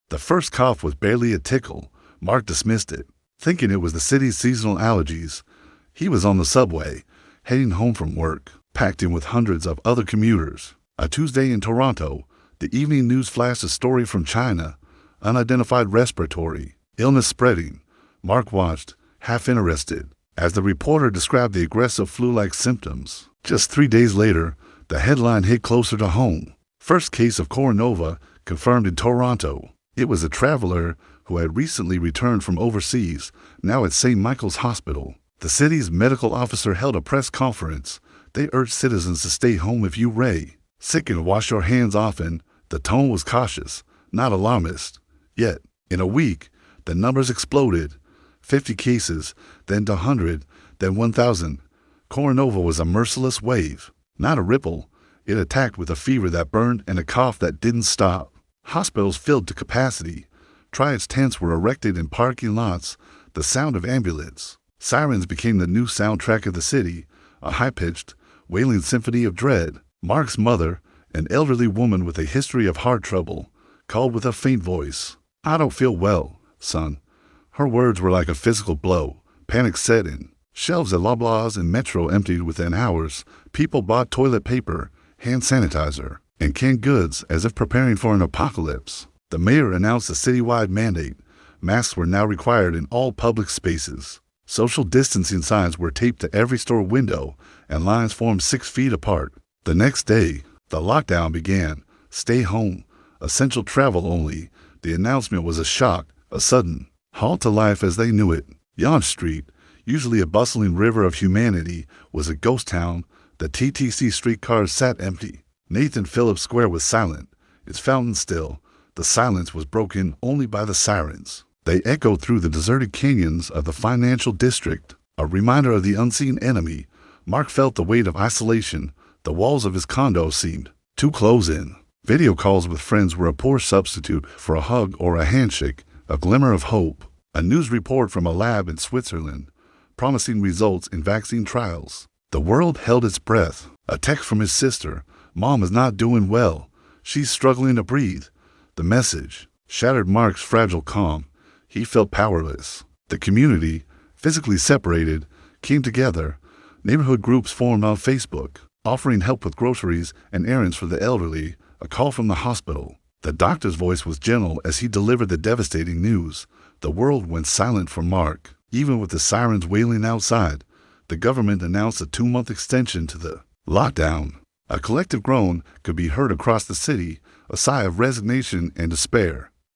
The first cough was barely a tickle. Mark dismissed it, thinking it was the city's seasonal allergies. He was on the subway, heading home from work, packed in with hundreds of other commuters. A Tuesday in Toronto, the evening news flashed a story from China. Unidentified respiratory illness spreading. Mark watched, half interested, as the reporter described the aggressive flu-like symptoms. Just 3 days later, the headline hit closer to home. First case of Coronova confirmed in Toronto. It was a traveler who had recently returned from overseas, now at St. Michael's Hospital. The city's medical officer held a press conference. They urged citizens to stay home if you ray sick and wash your hands often. The tone was cautious, not alarmist. Yet, in a week, the numbers exploded. 50 cases, then 100, then 1,000. Coronova was a merciless wave, not a ripple. It attacked with a fever that burned and a cough that didn't stop. Hospitals filled to capacity. Triage tents were erected in parking lots. The sound of ambulance sirens became the new soundtrack of the city, a high-pitched, wailing symphony of dread. Mark's mother, an elderly woman with a history of heart trouble, called with a faint voice. "I don't feel well, son." Her words were like a physical blow. Panic set in. Shelves at Loblaws and Metro emptied within hours. People bought toilet paper, hand sanitizer, and canned goods as if preparing for an apocalypse. The mayor announced a citywide mandate. Masks were now required in all public spaces. Social distancing signs were taped to every store window, and lines formed 6 feet apart. The next day, the lockdown began. Stay home. Essential travel only. The announcement was a shock, a sudden halt to life as they knew it. Yonge Street, usually a bustling river of humanity, was a ghost town. The TTC streetcars sat empty. Nathan Phillips Square was silent, its fountain still. The silence was broken only by the sirens. They echoed through the deserted canyons of the financial district, a reminder of the unseen enemy. Mark felt the weight of isolation. The walls of his condo seemed too close in. Video calls with friends were a poor substitute for a hug or a handshake, a glimmer of hope. A news report from a lab in Switzerland, promising results in vaccine trials. The world held its breath. A text from his sister. "Mom is not doing well. She's struggling to breathe." The message shattered Mark's fragile calm. He felt powerless. The community, physically separated, came together. Neighborhood groups formed on Facebook, offering help with groceries and errands for the elderly. A call from the hospital. The doctor's voice was gentle as he delivered the devastating news. The world went silent for Mark. Even with the sirens wailing outside, the government announced a 2-month extension to the lockdown. A collective groan could be heard across the city, a sigh of resignation and despair.